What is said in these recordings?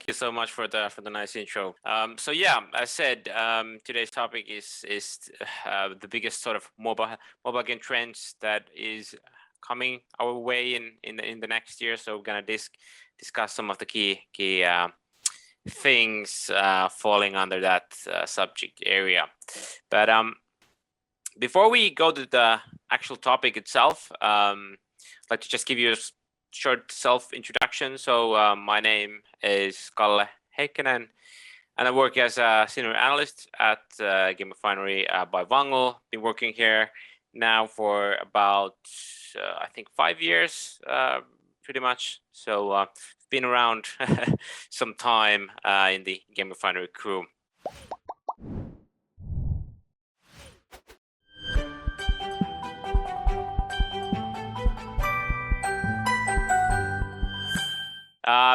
Thank you so much for the nice intro. So yeah, as said, today's topic is the biggest sort of mobile game trends that is coming our way in the next year. So we're gonna discuss some of the key things falling under that subject area. But before we go to the actual topic itself, I'd like to just give you a short self-introduction. So my name is Kalle Heikkinen, and I work as a senior analyst at GameRefinery by Vangel. Been working here now for about, I think, 5 years, pretty much. So been around some time in the GameRefinery crew.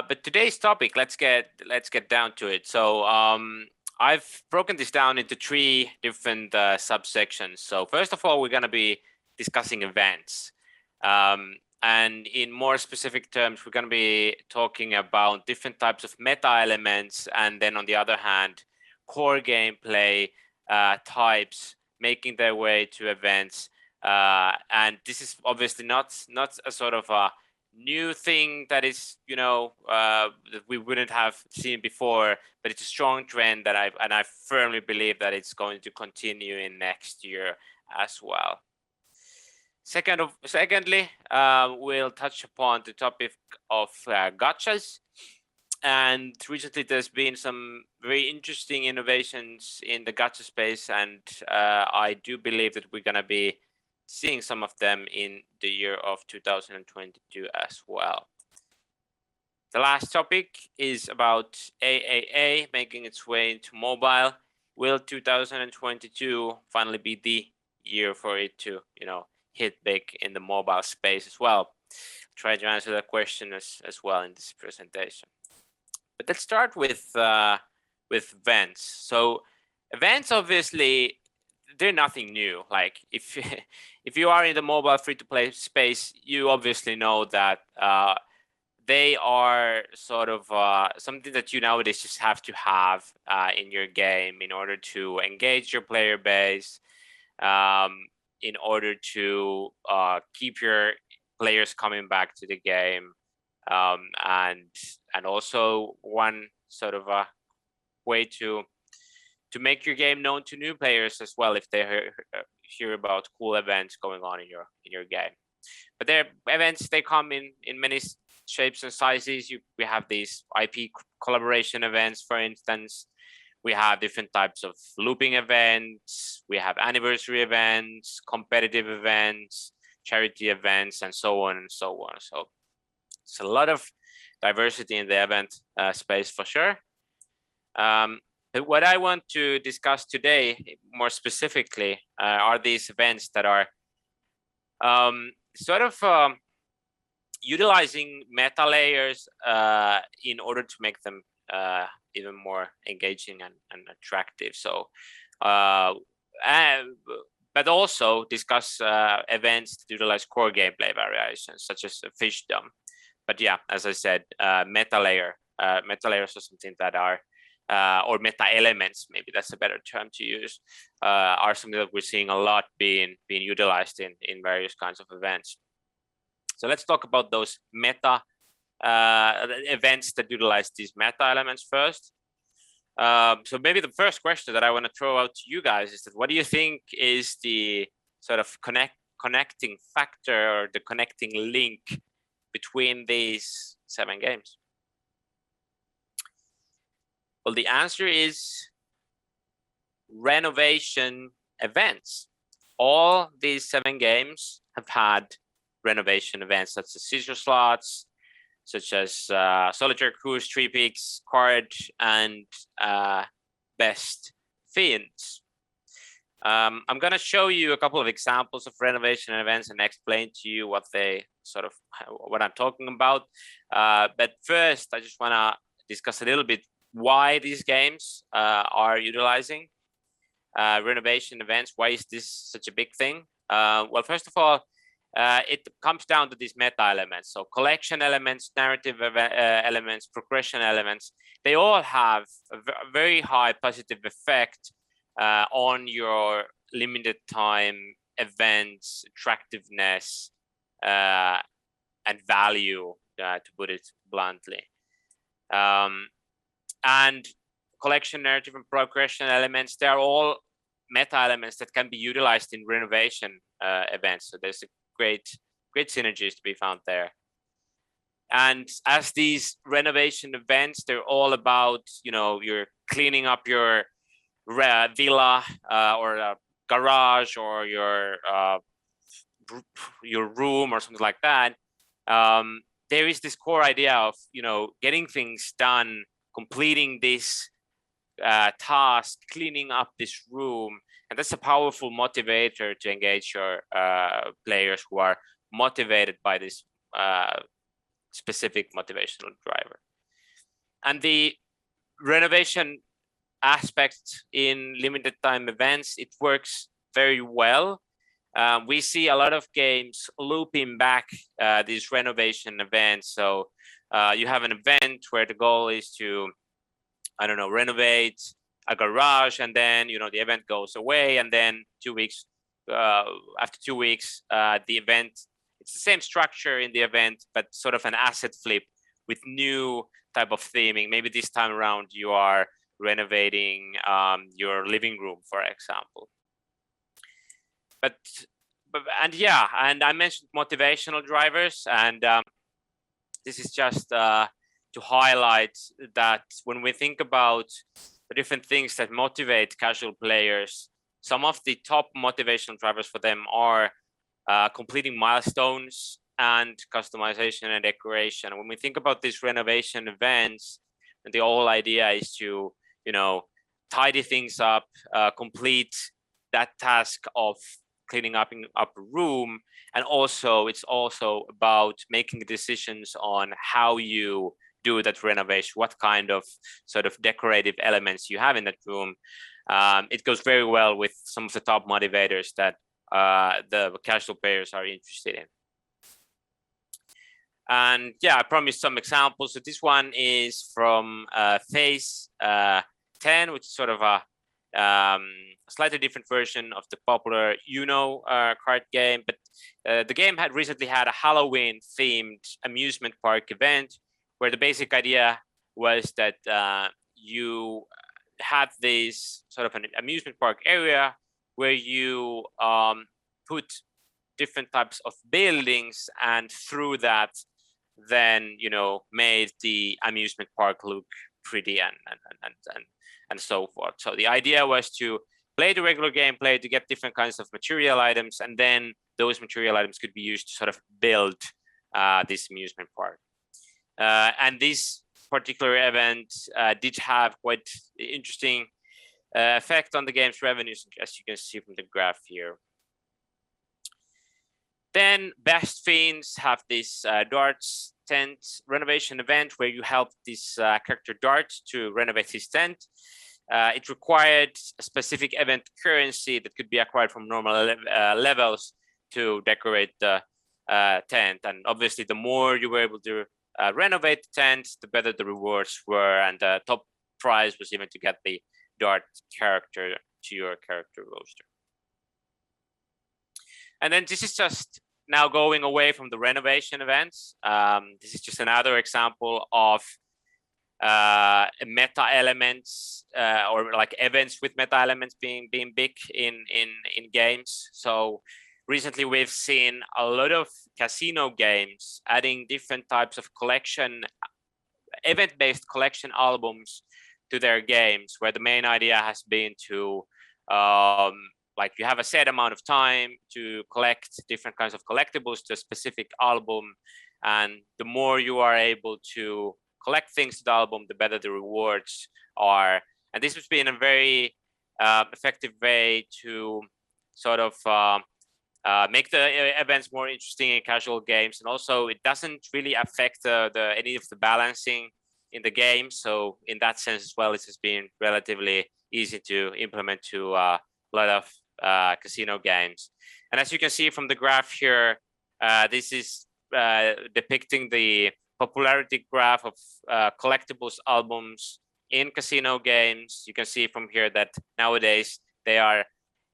But today's topic, let's get down to it. So I've broken this down into 3 different subsections. So first of all, we're going to be discussing events. And in more specific terms, we're going to be talking about different types of meta elements. And then on the other hand, core gameplay types making their way to events. And this is obviously not a sort of a new thing that is, that we wouldn't have seen before, but it's a strong trend that I firmly believe that it's going to continue in next year as well. Secondly, we'll touch upon the topic of gachas. And recently there's been some very interesting innovations in the gacha space, and I do believe that we're going to be seeing some of them in the year of 2022 as well. The last topic is about AAA making its way into mobile. Will 2022 finally be the year for it to, hit big in the mobile space as well? I'll try to answer that question as well in this presentation. But let's start with events. So events, obviously, they're nothing new. Like if you are in the mobile free-to-play space, you obviously know that they are sort of something that you nowadays just have to have in your game in order to engage your player base, in order to keep your players coming back to the game, and also one sort of a way to make your game known to new players as well if they hear about cool events going on in your game. But their events, they come in many shapes and sizes. We have these IP collaboration events, for instance. We have different types of looping events. We have anniversary events, competitive events, charity events, and so on and so on. So it's a lot of diversity in the event space for sure. What I want to discuss today, more specifically, are these events that are sort of utilizing meta layers in order to make them even more engaging and attractive. So, but also discuss events that utilize core gameplay variations, such as fishdom. But yeah, as I said, meta layers are something that are or meta elements, maybe that's a better term to use, are something that we're seeing a lot being utilized in various kinds of events. So let's talk about those meta events that utilize these meta elements first. So maybe the first question that I want to throw out to you guys is that what do you think is the sort of connecting factor or the connecting link between these 7 games? Well, the answer is renovation events. All these 7 games have had renovation events, such as Scissor Slots, such as Solitaire Cruise, Three Peaks, Card, and Best Fiends. I'm going to show you a couple of examples of renovation events and explain to you what I'm talking about. But first, I just want to discuss a little bit why these games are utilizing renovation events. Why is this such a big thing? Well, first of all, it comes down to these meta elements. So collection elements, narrative elements, progression elements, they all have a very high positive effect on your limited time events, attractiveness, and value, to put it bluntly. And collection, narrative, and progression elements, they're all meta elements that can be utilized in renovation events. So there's a great synergies to be found there. And as these renovation events, they're all about, you're cleaning up your villa or garage or your room or something like that. There is this core idea of, getting things done, completing this task, cleaning up this room. And that's a powerful motivator to engage your players who are motivated by this specific motivational driver. And the renovation aspect in limited time events, it works very well. We see a lot of games looping back these renovation events. So you have an event where the goal is to, renovate a garage, and then, the event goes away, and then 2 weeks, after 2 weeks, the event, it's the same structure in the event, but sort of an asset flip with new type of theming. Maybe this time around you are renovating your living room, for example. And I mentioned motivational drivers, and this is just to highlight that when we think about the different things that motivate casual players, some of the top motivational drivers for them are completing milestones and customization and decoration. When we think about these renovation events, and the whole idea is to, tidy things up, complete that task of cleaning up a room, and also it's also about making decisions on how you do that renovation, what kind of sort of decorative elements you have in that room. It goes very well with some of the top motivators that the casual players are interested in. And yeah, I promised some examples. So this one is from Phase 10, which is sort of a slightly different version of the popular Uno card game. But the game had recently had a Halloween themed amusement park event, where the basic idea was that you had this sort of an amusement park area where you put different types of buildings, and through that then made the amusement park look pretty and so forth. So the idea was to play the regular gameplay to get different kinds of material items, and then those material items could be used to sort of build this amusement park. And this particular event did have quite interesting effect on the game's revenues, as you can see from the graph here. Then Best Fiends have this darts tent renovation event where you help this character Dart to renovate his tent. It required a specific event currency that could be acquired from normal levels to decorate the tent. And obviously, the more you were able to renovate the tent, the better the rewards were. And the top prize was even to get the Dart character to your character roster. And then this is just now going away from the renovation events. This is just another example of meta elements or like events with meta elements being big in games. So recently we've seen a lot of casino games adding different types of collection, event-based collection albums to their games, where the main idea has been to like you have a set amount of time to collect different kinds of collectibles to a specific album, and the more you are able to collect things to the album, the better the rewards are. And this has been a very effective way to sort of make the events more interesting in casual games, and also it doesn't really affect any of the balancing in the game. So in that sense as well, it has been relatively easy to implement to a lot of casino games. And as you can see from the graph here, This is depicting the popularity graph of collectibles albums in casino games. You can see from here that nowadays they are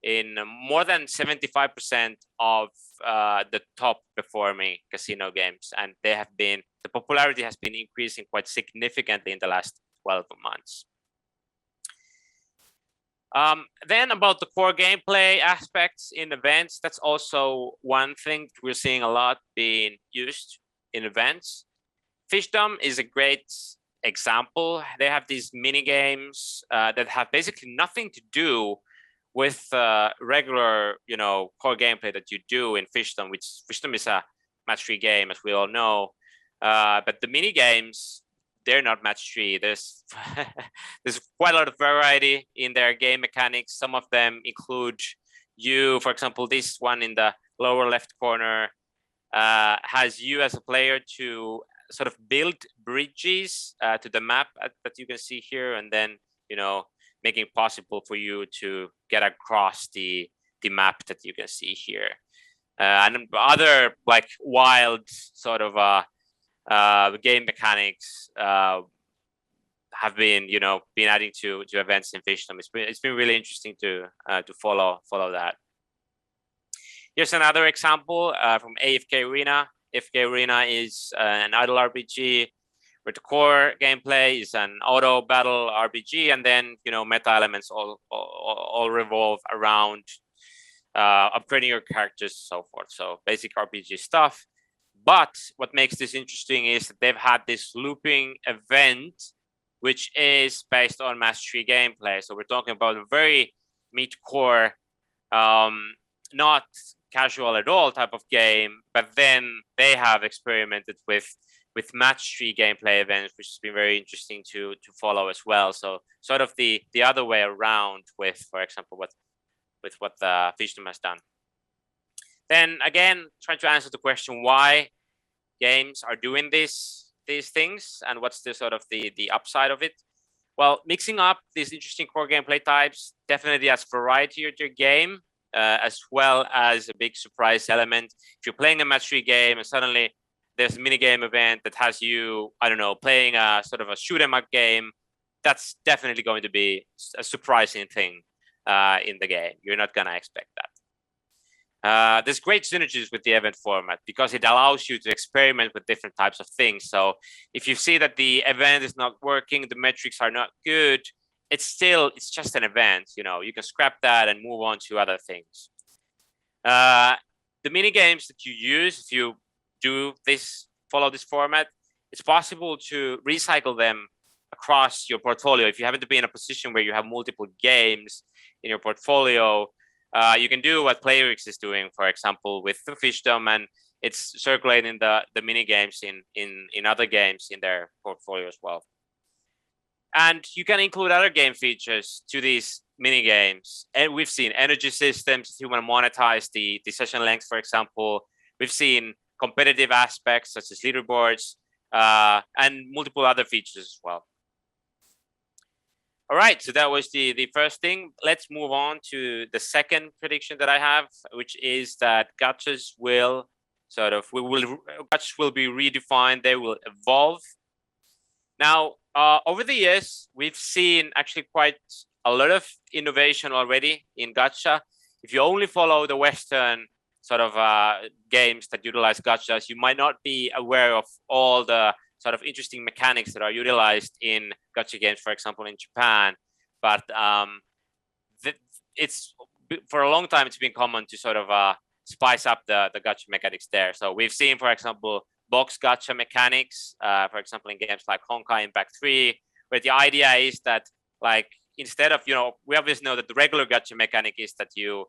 in more than 75% of the top performing casino games, and they have been, the popularity has been increasing quite significantly in the last 12 months. Then about the core gameplay aspects in events, that's also one thing we're seeing a lot being used in events. Fishdom is a great example. They have these mini games that have basically nothing to do with regular, core gameplay that you do in Fishdom, which Fishdom is a match-3 game, as we all know. But the mini games, they're not match-3. There's there's quite a lot of variety in their game mechanics. Some of them include you, for example, this one in the lower left corner has you as a player to sort of build bridges to the map that you can see here, and then making it possible for you to get across the map that you can see here. And other like wild sort of game mechanics have been been adding to events in Fishdom. It's been really interesting to follow that. Here's another example from AFK Arena. AFK Arena is an idle RPG where the core gameplay is an auto battle RPG, and then meta elements all revolve around upgrading your characters and so forth. So basic RPG stuff. But what makes this interesting is that they've had this looping event, which is based on match-3 gameplay. So we're talking about a very mid-core, not casual at all type of game, but then they have experimented with match-3 gameplay events, which has been very interesting to follow as well. So sort of the other way around with, for example, what the Fishdom has done. Then again, trying to answer the question why games are doing these things and what's the sort of the upside of it. Well, mixing up these interesting core gameplay types definitely adds variety to your game, as well as a big surprise element. If you're playing a match-3 game and suddenly there's a mini game event that has you, I don't know, playing a sort of a shoot 'em up game, that's definitely going to be a surprising thing in the game. You're not gonna expect that. There's great synergies with the event format because it allows you to experiment with different types of things. So if you see that the event is not working, the metrics are not good, it's just an event. You can scrap that and move on to other things. The mini games that you use, if you follow this format, it's possible to recycle them across your portfolio. If you happen to be in a position where you have multiple games in your portfolio, you can do what Playrix is doing, for example, with the Fishdom, and it's circulating the mini games in other games in their portfolio as well. And you can include other game features to these mini games. And we've seen energy systems if you want to monetize the session length, for example. We've seen competitive aspects such as leaderboards and multiple other features as well. All right, so that was the first thing. Let's move on to the second prediction that I have, which is that gachas will be redefined. They will evolve. Now, over the years, we've seen actually quite a lot of innovation already in gacha. If you only follow the Western sort of games that utilize gachas, you might not be aware of all the sort of interesting mechanics that are utilized in gacha games, for example, in Japan. But it's for a long time, it's been common to sort of spice up the gacha mechanics there. So we've seen, for example, box gacha mechanics, for example, in games like Honkai Impact 3, where the idea is that, like, instead of, we obviously know that the regular gacha mechanic is that you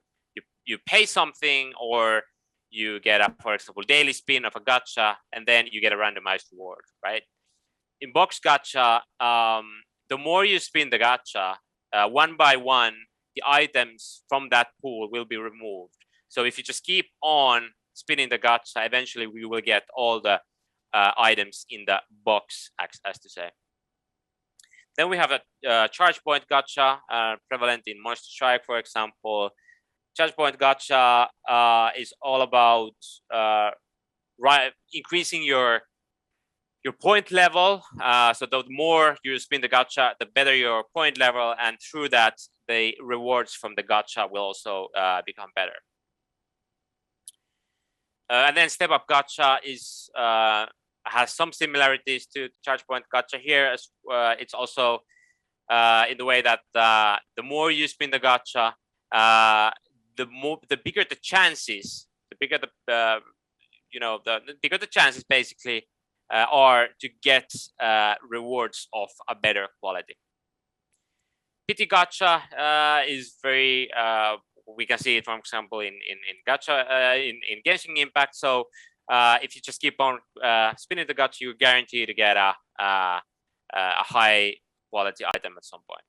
pay something, or you get a, for example, daily spin of a gacha, and then you get a randomized reward, right? In box gacha, the more you spin the gacha, one by one, the items from that pool will be removed. So if you just keep on spinning the gacha, eventually we will get all the items in the box, as to say. Then we have a charge point gacha, prevalent in Monster Strike, for example. Charge point gacha is all about increasing your point level. So the more you spin the gacha, the better your point level, and through that, the rewards from the gacha will also become better. And then step up gacha is has some similarities to charge point gacha here. As it's also in the way that the more you spin the gacha, the bigger the chances, the bigger the bigger the chances basically are to get rewards of a better quality. Pity gacha is very we can see it, for example, in gacha in Genshin Impact. So if you just keep on spinning the gacha, you're guaranteed to get a high quality item at some point.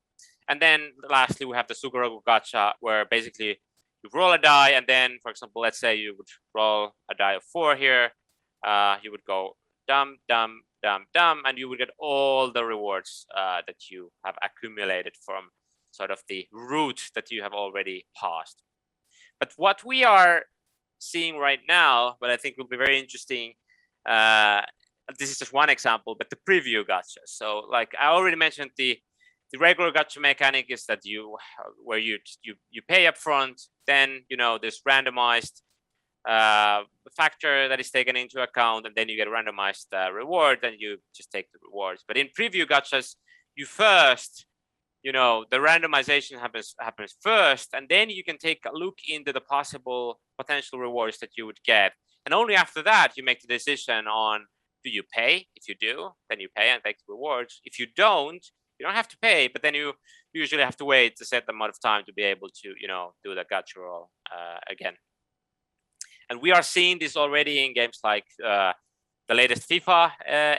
And then lastly, we have the Sugoroku gacha, where basically you roll a die, and then, for example, let's say you would roll a die of 4 here. You would go dum, dum, dum, dum, and you would get all the rewards that you have accumulated from sort of the route that you have already passed. But what we are seeing right now, but I think will be very interesting, this is just one example, but the preview gacha. So like I already mentioned, the regular gacha mechanic is that where you pay up front, then there's randomized factor that is taken into account, and then you get a randomized reward, and you just take the rewards. But in preview gachas, you first, the randomization happens first, and then you can take a look into the possible potential rewards that you would get, and only after that you make the decision on, do you pay? If you do, then you pay and take the rewards. If you don't, you don't have to pay, but then you usually have to wait a set amount of time to be able to do the gacha roll again. And we are seeing this already in games like the latest FIFA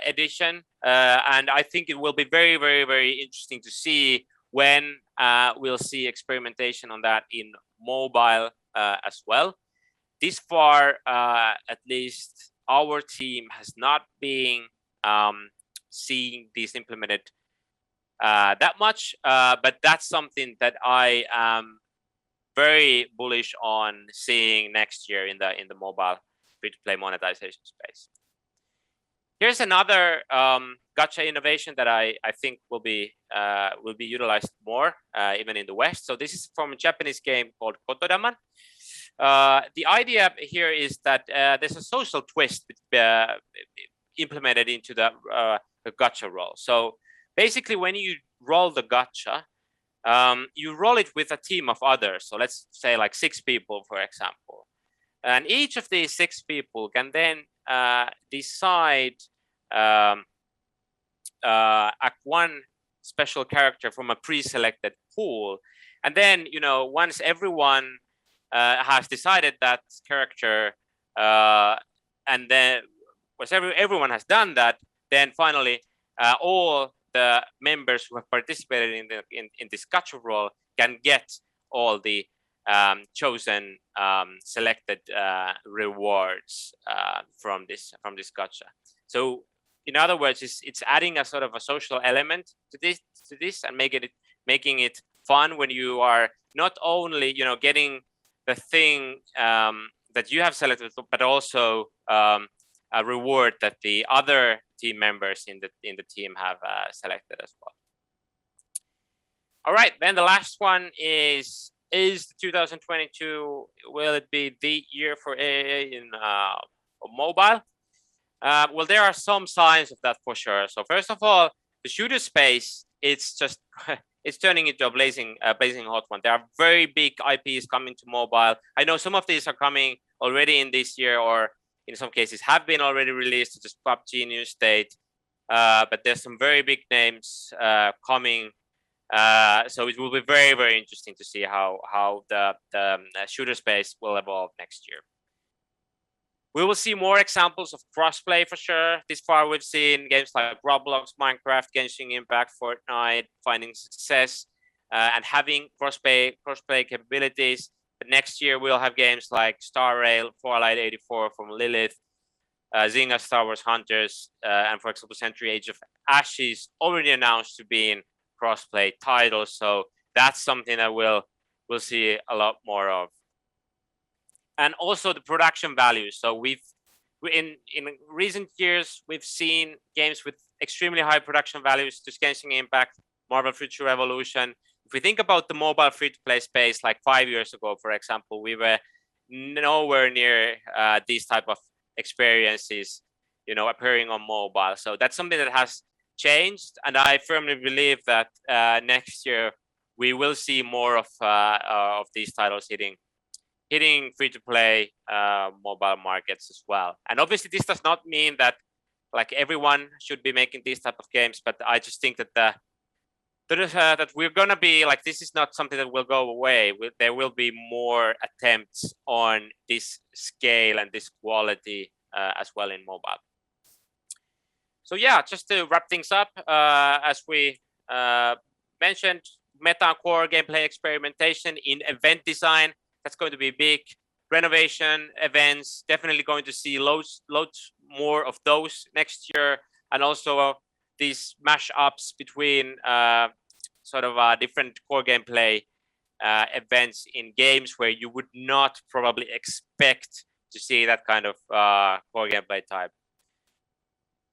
edition, and I think it will be very, very, very interesting to see when we'll see experimentation on that in mobile as well. This far, at least, our team has not been seeing this implemented that much, but that's something that I am very bullish on seeing next year in the mobile free-to-play monetization space. Here's another gacha innovation that I think will be utilized more even in the West. So this is from a Japanese game called Kotodaman. The idea here is that there's a social twist implemented into the gacha roll. So basically, when you roll the gacha, you roll it with a team of others. So let's say like 6 people, for example. And each of these 6 people can then decide one special character from a pre-selected pool. And then, once everyone has decided that character, and then once everyone has done that, then finally all the members who have participated in this gacha roll can get all the chosen selected rewards from this gacha. So in other words, it's adding a sort of a social element to this and making it fun when you are not only getting the thing that you have selected, but also a reward that the other team members in the team have selected as well. All right, then the last one is 2022, will it be the year for AA in mobile? Well, there are some signs of that for sure. So first of all, the shooter space, it's turning into a blazing hot one. There are very big IPs coming to mobile. I know some of these are coming already in this year, or in some cases have been already released, such as PUBG, New State. But there's some very big names coming. So it will be very, very interesting to see how the shooter space will evolve next year. We will see more examples of crossplay for sure. This far, we've seen games like Roblox, Minecraft, Genshin Impact, Fortnite finding success and having crossplay capabilities. But next year, we'll have games like Star Rail, Forlight 84 from Lilith, Zynga Star Wars Hunters, and for example, Century Age of Ashes already announced to be in crossplay titles. So that's something that we'll see a lot more of. And also the production value. So we've in recent years, we've seen games with extremely high production values to Genshin Impact, Marvel Future Revolution. If we think about the mobile free-to-play space, like 5 years ago, for example, we were nowhere near these type of experiences, appearing on mobile. So that's something that has changed, and I firmly believe that next year we will see more of these titles hitting free-to-play mobile markets as well. And obviously, this does not mean that like everyone should be making these type of games, but I just think that that we're gonna be like, this is not something that will go away. There will be more attempts on this scale and this quality as well in mobile. So yeah, just to wrap things up, as we mentioned, meta core gameplay experimentation in event design, that's going to be big. Renovation events, definitely going to see loads more of those next year, and also these mash-ups between different core gameplay events in games where you would not probably expect to see that kind of core gameplay type.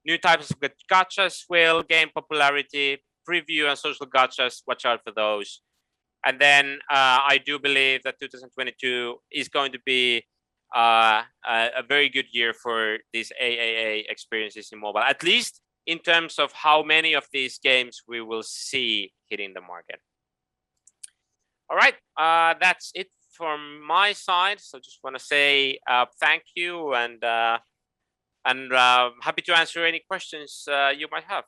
New types of gachas will gain popularity. Preview and social gachas, watch out for those. And then I do believe that 2022 is going to be a very good year for these AAA experiences in mobile, at least in terms of how many of these games we will see hitting the market. All right, that's it from my side. So just want to say thank you, and happy to answer any questions you might have.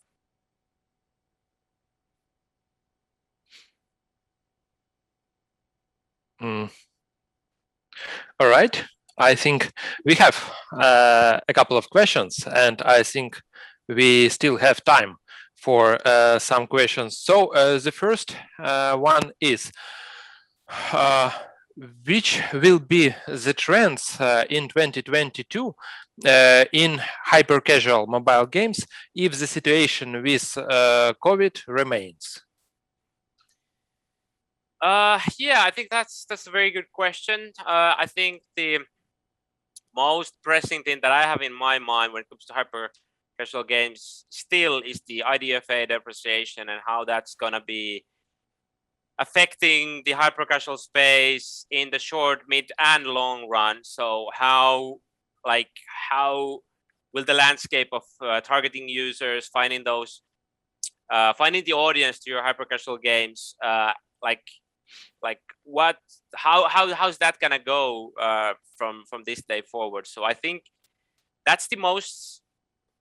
All right, I think we have a couple of questions, and I think we still have time for some questions. So the first one is, which will be the trends in 2022 in hyper-casual mobile games if the situation with COVID remains? Yeah, I think that's a very good question. I think the most pressing thing that I have in my mind when it comes to hyper-casual games still is the IDFA depreciation and how that's gonna be affecting the hyper-casual space in the short, mid, and long run. So how will the landscape of targeting users, finding the audience to your hyper-casual games, how's that gonna go from this day forward? So I think that's the most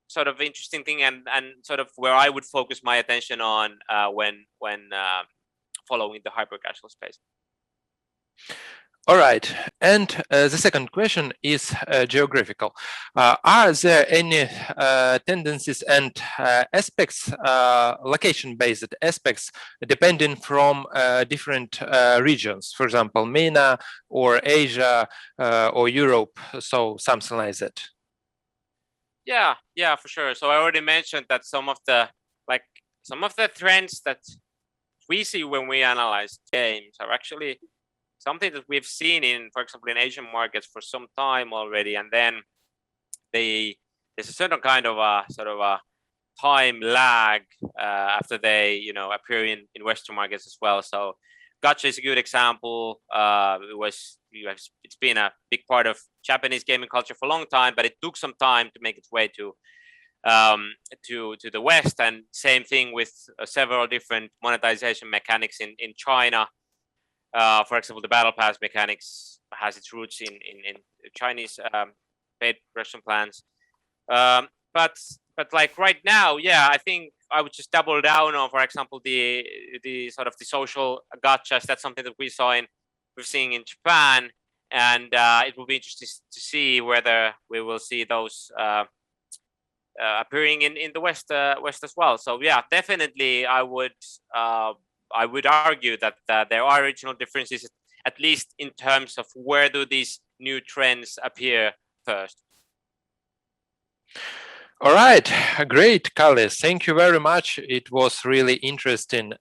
sort of interesting thing, and sort of where I would focus my attention on when following the hyper casual space. All right, and the second question is geographical. Are there any tendencies and aspects, location-based aspects, depending from different regions, for example, MENA or Asia or Europe, so something like that? Yeah, for sure. So I already mentioned that some of the trends that we see when we analyze games are actually something that we've seen in, for example, in Asian markets for some time already, and then there's a certain kind of a time lag after they appear in Western markets as well. So gacha is a good example. It's been a big part of Japanese gaming culture for a long time, but it took some time to make its way to the West. And same thing with several different monetization mechanics in China. For example, the battle pass mechanics has its roots in Chinese paid progression plans. But like right now, yeah, I think I would just double down on, for example, the sort of the social gachas. That's something that we're seeing in Japan, and it will be interesting to see whether we will see those appearing in the West as well. So yeah, definitely, I would argue that there are regional differences, at least in terms of where do these new trends appear first. All right, great, Kalle. Thank you very much. It was really interesting